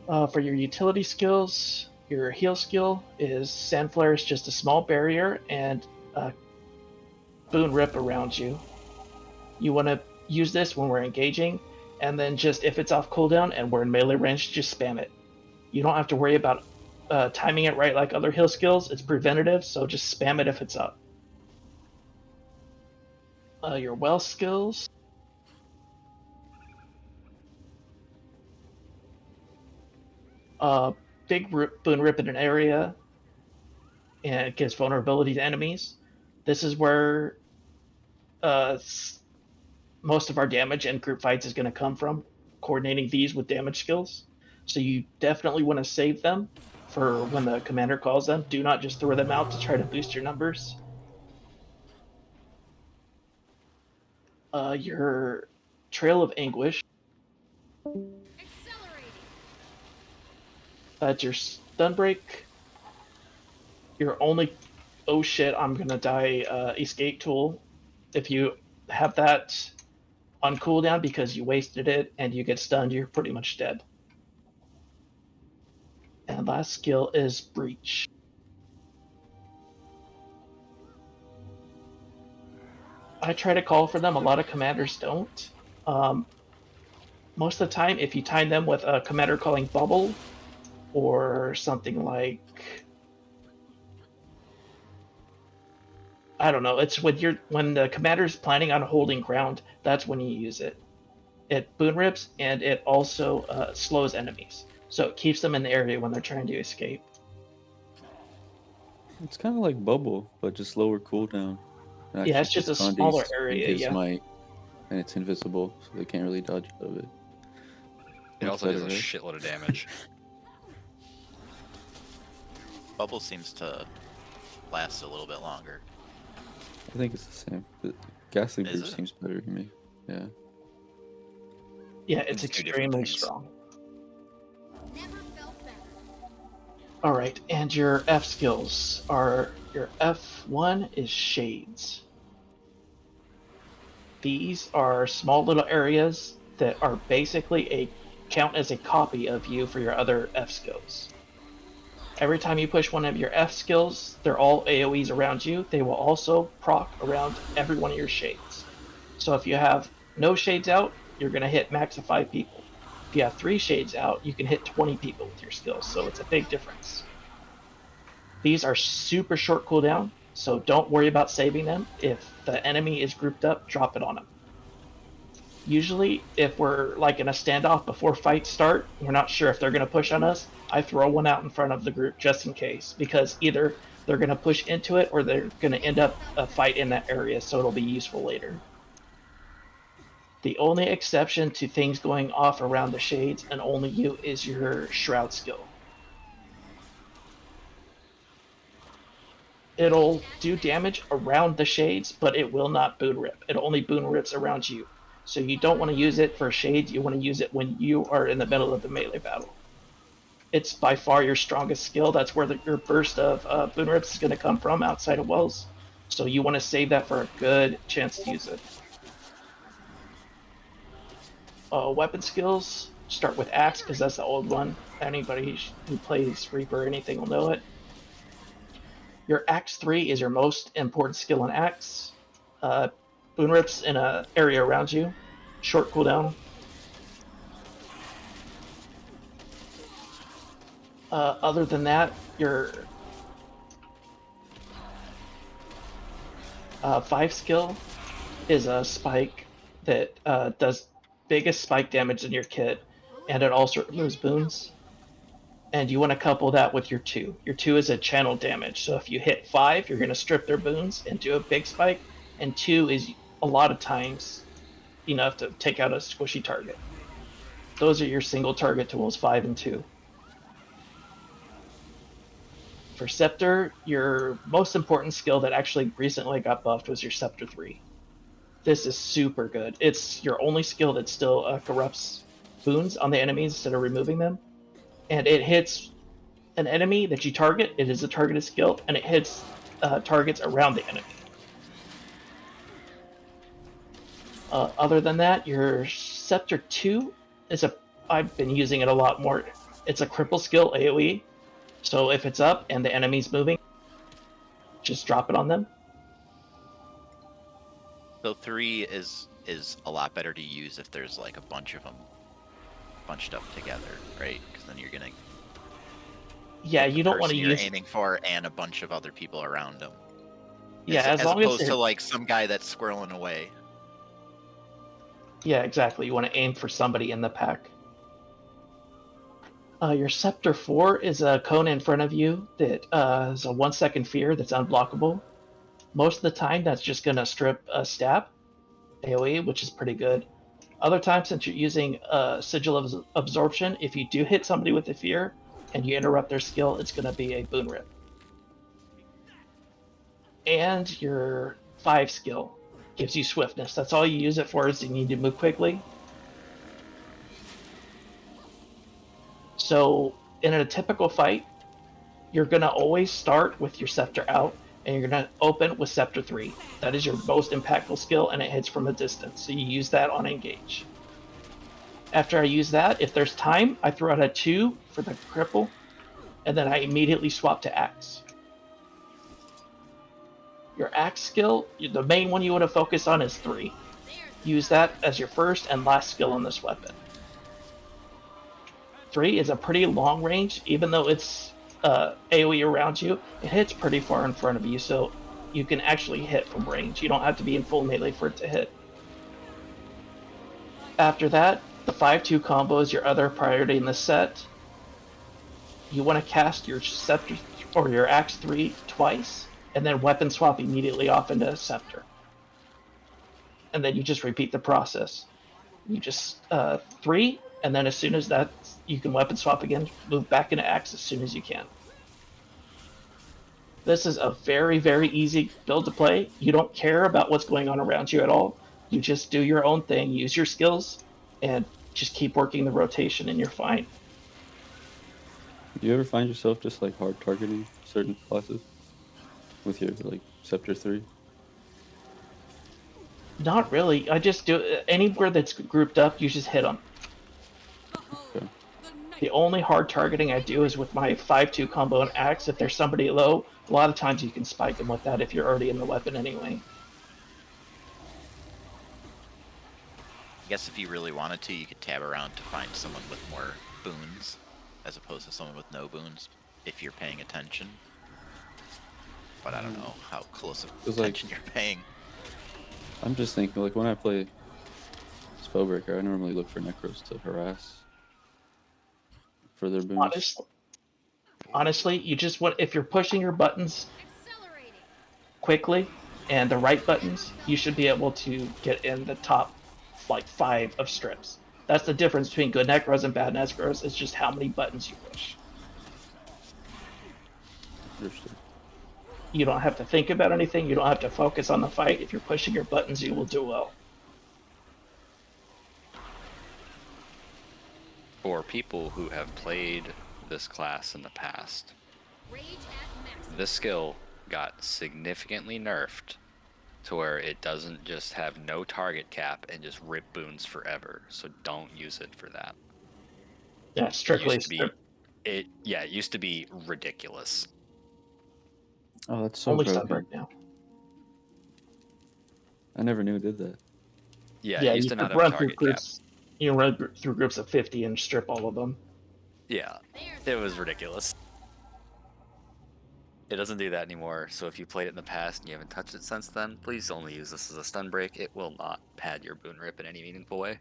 For your utility skills, your heal skill is Sand Flare is just a small barrier and Boon Rip around you. You want to use this when we're engaging, and then just if it's off cooldown and we're in melee range, just spam it. You don't have to worry about timing it right like other heal skills. It's preventative, so just spam it if it's up. Your well skills. Big Boon Rip in an area, and it gives vulnerability to enemies. This is where most of our damage in group fights is going to come from, coordinating these with damage skills. So you definitely want to save them for when the commander calls them. Do not just throw them out to try to boost your numbers. Your Trail of Anguish. That's your stun break. Your only oh shit, I'm gonna die escape tool. If you have that on cooldown because you wasted it and you get stunned, you're pretty much dead. And last skill is Breach. I try to call for them. A lot of commanders don't. Most of the time, if you time them with a commander calling Bubble or something like, I don't know, it's when the commander's planning on holding ground, that's when you use it. It boon rips and it also slows enemies, so it keeps them in the area when they're trying to escape. It's kind of like Bubble, but just lower cooldown. Yeah, it's just a smaller area. Gives Yeah. Might, and it's invisible, so they can't really dodge out of it. It Much also does a better, right? shitload of damage. Bubble seems to last a little bit longer. I think it's the same. But Ghastly Is Breach it? seems better to me. Yeah. Yeah, it's It's two different extremely things. strong. Alright, and your F skills are, your F1 is Shades. These are small little areas that are basically count as a copy of you for your other F skills. Every time you push one of your F skills, they're all AoEs around you. They will also proc around every one of your shades. So if you have no shades out, you're going to hit max of 5 people. If you have 3 shades out, you can hit 20 people with your skills, so it's a big difference. These are super short cooldown, so don't worry about saving them. If the enemy is grouped up, drop it on them. Usually, if we're like in a standoff before fights start, we're not sure if they're going to push on us, I throw one out in front of the group just in case, because either they're going to push into it or they're going to end up a fight in that area, so it'll be useful later. The only exception to things going off around the shades and only you is your Shroud skill. It'll do damage around the shades, but it will not boon rip. It only boon rips around you. So you don't want to use it for shades, you want to use it when you are in the middle of the melee battle. It's by far your strongest skill. That's where your burst of boon rips is going to come from outside of wells. So you want to save that for a good chance to use it. Weapon skills, start with Axe because that's the old one. Anybody who plays Reaper or anything will know it. Your Axe 3 is your most important skill in Axe. Boon rips in an area around you. Short cooldown. Other than that, your 5 skill is a spike that does biggest spike damage in your kit, and it also removes boons. And you want to couple that with your 2. Your 2 is a channel damage, so if you hit 5, you're going to strip their boons and do a big spike, and 2 is a lot of times enough to take out a squishy target. Those are your single target tools, 5 and 2. For Scepter, your most important skill that actually recently got buffed was your Scepter 3. This is super good. It's your only skill that still corrupts boons on the enemies instead of removing them. And it hits an enemy that you target. It is a targeted skill, and it hits targets around the enemy. Other than that, your Scepter 2 is I've been using it a lot more. It's a cripple skill AoE. So if it's up and the enemy's moving, just drop it on them. So 3 is a lot better to use if there's like a bunch of them bunched up together, right? Because then you're gonna Yeah, hit the you don't want person to you're use. aiming for and a bunch of other people around them. Yeah, as long as opposed they're. to like some guy that's squirreling away. Yeah, exactly. You want to aim for somebody in the pack. Your Scepter 4 is a cone in front of you that is a 1-second fear that's unblockable. Most of the time, that's just going to strip a stab AoE, which is pretty good. Other times, since you're using Sigil of Absorption, if you do hit somebody with a fear and you interrupt their skill, it's going to be a Boon Rip. And your 5 skill gives you Swiftness. That's all you use it for, is you need to move quickly. So in a typical fight, you're going to always start with your Scepter out, and you're going to open with Scepter 3. That is your most impactful skill, and it hits from a distance. So you use that on engage. After I use that, if there's time, I throw out a 2 for the cripple, and then I immediately swap to Axe. Your Axe skill, the main one you want to focus on is 3. Use that as your first and last skill on this weapon. 3 is a pretty long range, even though it's AoE around you, it hits pretty far in front of you, so you can actually hit from range. You don't have to be in full melee for it to hit. After that, the 5-2 combo is your other priority in the set. You want to cast your Scepter or your Axe 3 twice, and then weapon swap immediately off into Scepter. And then you just repeat the process. You just 3, and then as soon as that, you can weapon swap again, move back into Axe as soon as you can. This is a very, very easy build to play. You don't care about what's going on around you at all. You just do your own thing, use your skills, and just keep working the rotation, and you're fine. Do you ever find yourself just like hard targeting certain classes with your like Scepter 3? Not really. I just do anywhere that's grouped up, you just hit them. Okay. The only hard targeting I do is with my 5-2 combo and Axe. If there's somebody low, a lot of times you can spike them with that if you're already in the weapon anyway. I guess if you really wanted to, you could tab around to find someone with more boons, as opposed to someone with no boons, if you're paying attention. But I don't know how close of attention you're paying. I'm just thinking, like, when I play Spellbreaker, I normally look for Necros to harass for their boons. Honestly, you just want, if you're pushing your buttons quickly and the right buttons, you should be able to get in the top like 5 of strips. That's the difference between good Necros and bad Necros. It's just how many buttons you push. Understood. You don't have to think about anything. You don't have to focus on the fight. If you're pushing your buttons, you will do well. For people who have played this class in the past, this skill got significantly nerfed to where it doesn't just have no target cap and just rip boons forever. So don't use it for that. Yeah, strictly. It used to be ridiculous. Oh, that's so Only broken. Sunbreak now. I never knew it did that. Yeah, Yeah, it used you to not could have run a through target cap. groups. You can run through groups of 50 and strip all of them. Yeah, it was ridiculous. It doesn't do that anymore, so if you played it in the past and you haven't touched it since then, please only use this as a stun break. It will not pad your boon rip in any meaningful way.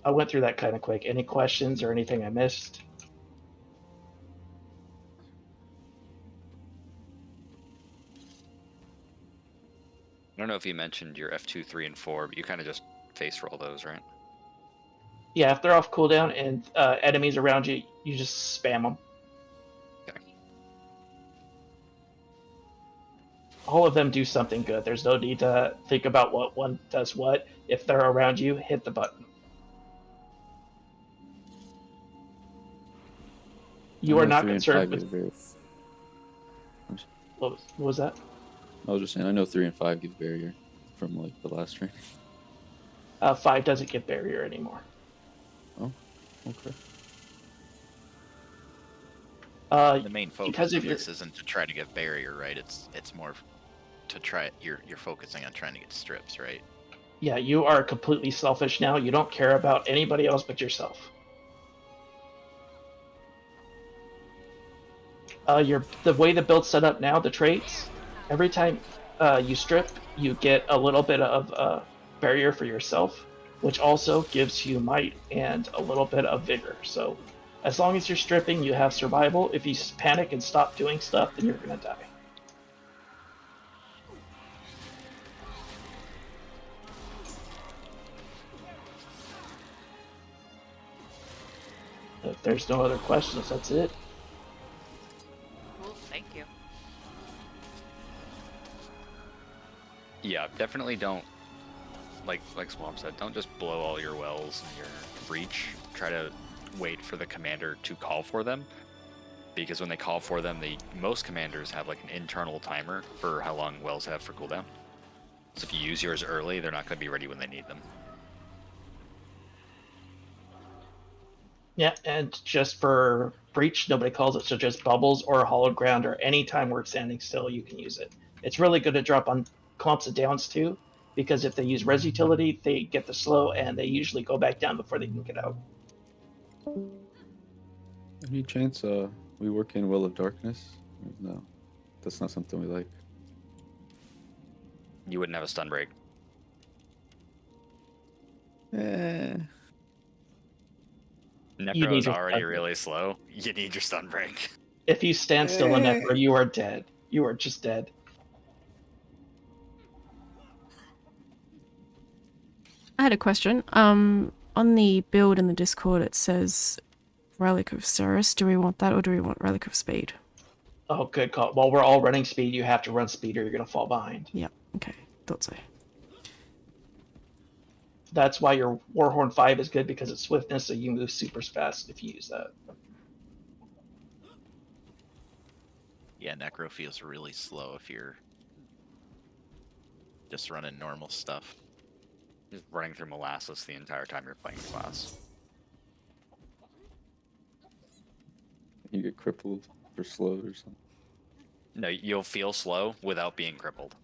I went through that kind of quick. Any questions or anything I missed? I don't know if you mentioned your F2, 3, and 4, but you kind of just face roll those, right? Yeah, if they're off cooldown and enemies around you, you just spam them. Okay. All of them do something good. There's no need to think about what one does what. If they're around you, hit the button. You I are know not 3 and concerned 5 with give barrier. what was that? I was just saying, I know 3 and 5 give barrier from like the last train. 5 doesn't get barrier anymore. Oh, okay. The main focus Because of if you're this isn't to try to get barrier, right? It's more to try. You're focusing on trying to get strips, right? yeah, you are completely selfish now. You don't care about anybody else but yourself. The way the build's set up now, the traits, every time you strip, you get a little bit of barrier for yourself, which also gives you might and a little bit of vigor. So, as long as you're stripping, you have survival. If you panic and stop doing stuff, then you're gonna die. If there's no other questions, that's it. Cool, thank you. Yeah, definitely don't, like Swamp said, don't just blow all your wells in your breach. Try to wait for the commander to call for them, because when they call for them, most commanders have like an internal timer for how long wells have for cooldown. So if you use yours early, they're not going to be ready when they need them. Yeah, and just for breach, nobody calls it, so just bubbles or hollow ground or any time we're standing still, you can use it. It's really good to drop on clumps of downs too, because if they use res utility, they get the slow and they usually go back down before they can get out. Any chance we work in Will of Darkness? No, that's not something we like. You wouldn't have a stun break. Necro's already really slow. You need your stun break. If you stand still in Necro, you are dead. You are just dead. I had a question. On the build in the Discord, it says Relic of Ceres. Do we want that, or do we want Relic of Speed? Oh, good call. While we're all running speed, you have to run speed or you're going to fall behind. Yep. Okay. Thought so. That's why your Warhorn 5 is good, because it's swiftness, so you move super fast if you use that. Yeah, Necro feels really slow if you're just running normal stuff. Just running through molasses the entire time you're playing the class. You get crippled or slowed or something. No, you'll feel slow without being crippled.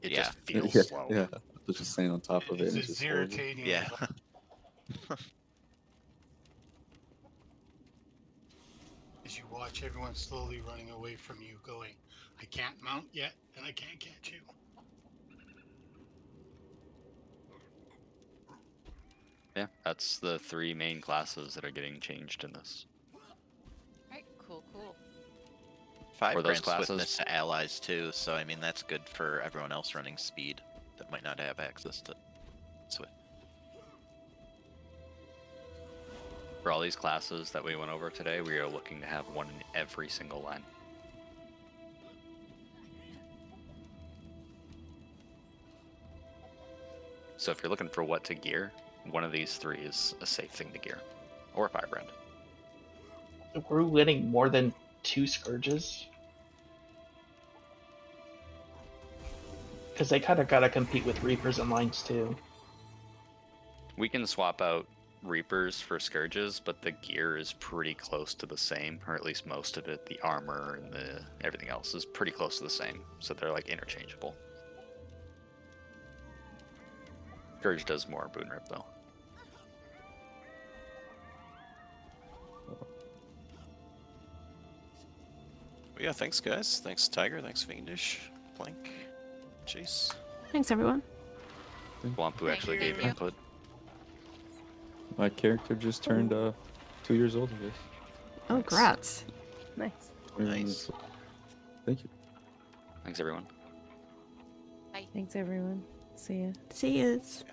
It just Yeah, feels slow. Yeah, I was just saying on top of it. It's And it's as just horrible. irritating. Yeah. As you watch everyone slowly running away from you, going, I can't mount yet, and I can't catch you. Yeah, that's the 3 main classes that are getting changed in this. Alright, cool. 5 For those grants classes? swiftness to allies too, so I mean that's good for everyone else running speed that might not have access to swift. For all these classes that we went over today, we are looking to have one in every single line. So if you're looking for what to gear, one of these 3 is a safe thing to gear. Or a Firebrand. We're winning more than 2 Scourges. Because they kind of got to compete with Reapers and Lines too. We can swap out Reapers for Scourges, but the gear is pretty close to the same, or at least most of it. The armor and everything else is pretty close to the same, so they're like interchangeable. Scourge does more Boon Rip though. Well, yeah, thanks guys. Thanks Tiger. Thanks Fiendish. Plank. Chase. Thanks, everyone. Wampu actually Thank gave you. input. My character just turned 2 years old, I guess. Oh, Nice. grats. Nice. Nice. Thank you. Thanks everyone. Thanks, everyone. See ya. See yous.